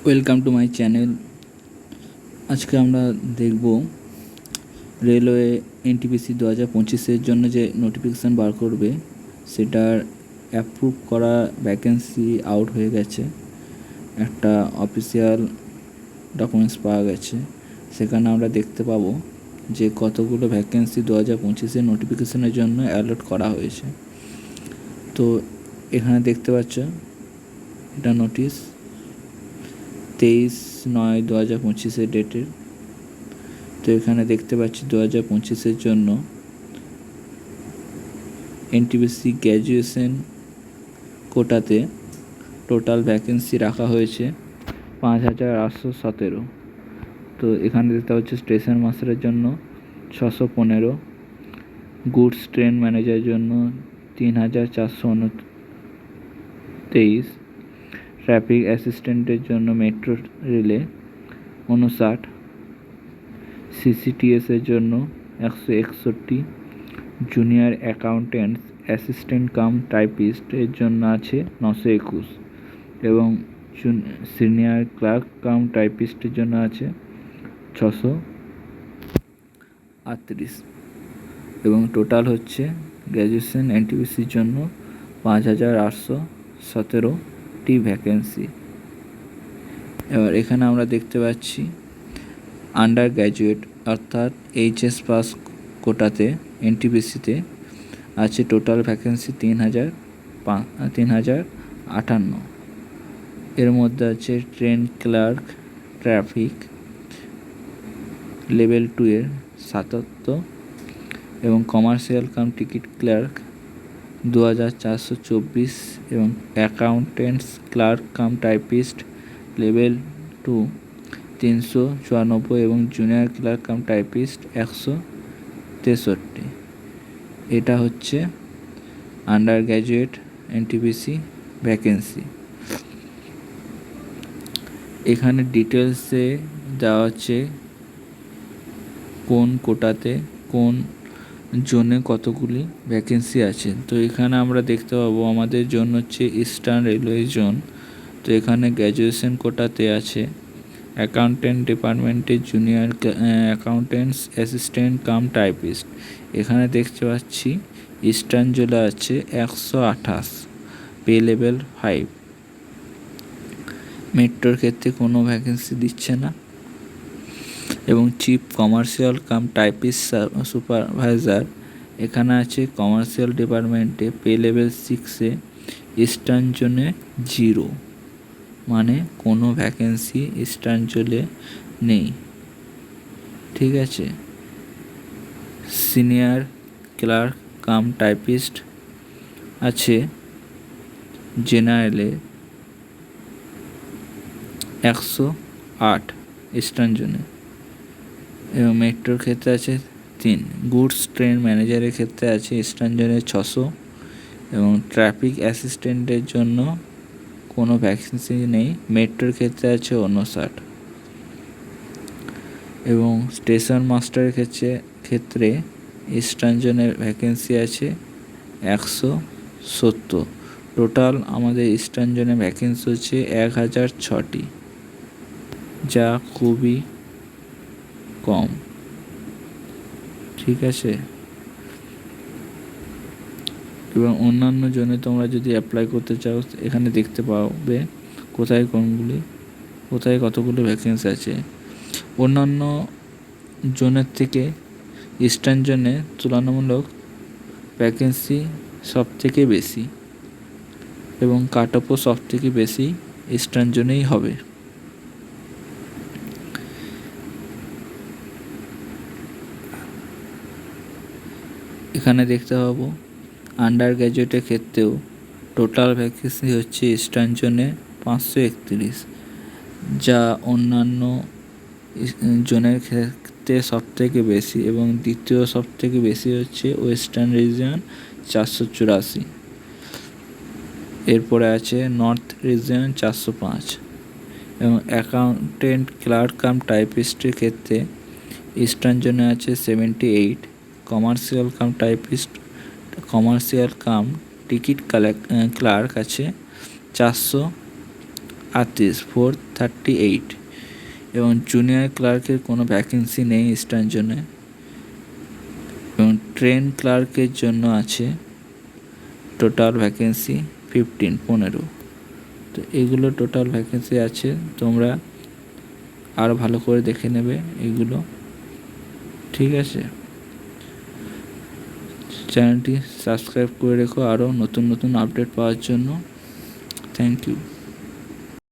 Welcome to my channel. আজকে আমরা দেখব রেলওয়ে এনটিপিসি 2025-এর জন্য যে নোটিফিকেশান বার করবে সেটার অ্যাপ্রুভ করা ভ্যাকেন্সি আউট হয়ে গেছে। একটা অফিসিয়াল ডকুমেন্টস পাওয়া গেছে, সেখানে আমরা দেখতে পাবো যে কতগুলো ভ্যাকেন্সি 2025-এর নোটিফিকেশানের জন্য অ্যালট করা হয়েছে। তো এখানে দেখতে পাচ্ছ এটা নোটিশ 23/9/2025 ডেটের। তো এখানে দেখতে পাচ্ছি 2025-এর জন্য এনটিপিসি গ্র্যাজুয়েশন কোটাতে টোটাল ভ্যাকেন্সি রাখা হয়েছে 5,817। তো এখানে দেখতে পাচ্ছি স্টেশন মাস্টারের জন্য 615, গুডস ট্রেন ম্যানেজারের জন্য 3,429, ট্রাফিক অ্যাসিস্ট্যান্টের জন্য মেট্রো রেলে 59, সিসিটিএসের জন্য 161, junior accountants assistant cum typist এর জন্য আছে 921 এবং সিনিয়র ক্লার্ক কাম টাইপিস্টের জন্য আছে 638 এবং টোটাল হচ্ছে গ্র্যাজুয়েশন এনটিপিসির জন্য 5,817টি ভ্যাকেন্সি। এবার এখানে আমরা দেখতে পাচ্ছি আন্ডার গ্র্যাজুয়েট অর্থাৎ এইচএস পাস কোটাতে এনটিপিসিতে আছে টোটাল ভ্যাকেন্সি 3,058। এর মধ্যে আছে ট্রেন ক্লার্ক ট্রাফিক লেভেল 2 এর 77 এবং কমার্শিয়াল কাম টিকিট ক্লার্ক 2,424 এবং accountants clerk cum typist level 2 394 এবং জুনিয়র ক্লার্ক কাম টাইপিস্ট 163। এটা হচ্ছে আন্ডার গ্র্যাজুয়েট এনটিপিসি ভ্যাকেন্সি। এখানে ডিটেলসে দেওয়া হচ্ছে কোন কোটাতে কোন জোনে কতগুলি ভ্যাকেন্সি আছে। তো এখানে আমরা দেখতে পাবো আমাদের জোন হচ্ছে ইস্টার্ন রেলওয়ে জোন। তো এখানে গ্র্যাজুয়েশন কোটাতে আছে অ্যাকাউন্টেন্ট ডিপার্টমেন্টের junior accountants assistant cum typist. এখানে দেখতে পাচ্ছি ইস্টার্ন জোনে আছে 128, পে লেভেল 5। মেট্রোর ক্ষেত্রে কোনো ভ্যাকেন্সি দিচ্ছে না। এবং chief commercial cum typist supervisor এখানে আছে কমার্শিয়াল ডিপার্টমেন্টে, পে লেভেল 6-এ, ইস্টার্ন জোনে 0, মানে কোনো ভ্যাকেন্সি ইস্টার্ন জোনে নেই। ঠিক আছে। সিনিয়র ক্লার্ক কাম টাইপিস্ট আছে জেনারেলে 108 ইস্টার্ন জোনে এবং মেট্রোর ক্ষেত্রে আছে 3। গুডস ট্রেন ম্যানেজারের ক্ষেত্রে আছে ইস্টার্ন জোনে 600 এবং ট্রাফিক অ্যাসিস্ট্যান্টের জন্য কোনো ভ্যাকেন্সি নেই, মেট্রোর ক্ষেত্রে আছে 59 এবং স্টেশন মাস্টারের ক্ষেত্রে ইস্টার্ন জোনের ভ্যাকেন্সি আছে 170। টোটাল আমাদের ইস্টার্ন জোনে ভ্যাকেন্সি হচ্ছে 1,006টি, যা খুবই কম। ঠিক আছে। এবং অন্যান্য জোনে তোমরা যদি অ্যাপ্লাই করতে চাও এখানে দেখতে পাবে কোথায় কতগুলো ভ্যাকেন্সি আছে। অন্যান্য জোনের থেকে ইস্টার্ন জোনে তুলনামূলক ভ্যাকেন্সি সব থেকে বেশি এবং কাট অফও সব থেকে বেশি ইস্টার্ন জোনেই হবে। এখানে দেখতে পাবো আন্ডার গ্র্যাজুয়েটের ক্ষেত্রেও টোটাল ভ্যাকেন্সি হচ্ছে ইস্টার্ন জোনে 531, যা অন্যান্য জোনের ক্ষেত্রে সবথেকে বেশি এবং দ্বিতীয় সবথেকে বেশি হচ্ছে ওয়েস্টার্ন রিজিয়ন 484। এরপরে আছে নর্থ রিজিয়ন 405 এবং অ্যাকাউন্টেন্ট ক্লার্ক কাম টাইপিস্টের ক্ষেত্রে ইস্টার্ন জোনে আছে 78, commercial cum typist commercial cum ticket clerk আছে 400 438 এবং জুনিয়র ক্লার্কের কোনো ভ্যাকেন্সি নেই ইস্টার্ন জোনে। এবং ট্রেন ক্লার্কের জন্য আছে টোটাল ভ্যাকেন্সি 15। তো এগুলো টোটাল ভ্যাকেন্সি আছে, তোমরা আরও ভালো করে দেখে নেবে এগুলো, ঠিক আছে। চ্যানেলটি সাবস্ক্রাইব করে রেখো আরও নতুন নতুন আপডেট পাওয়ার জন্য। Thank you.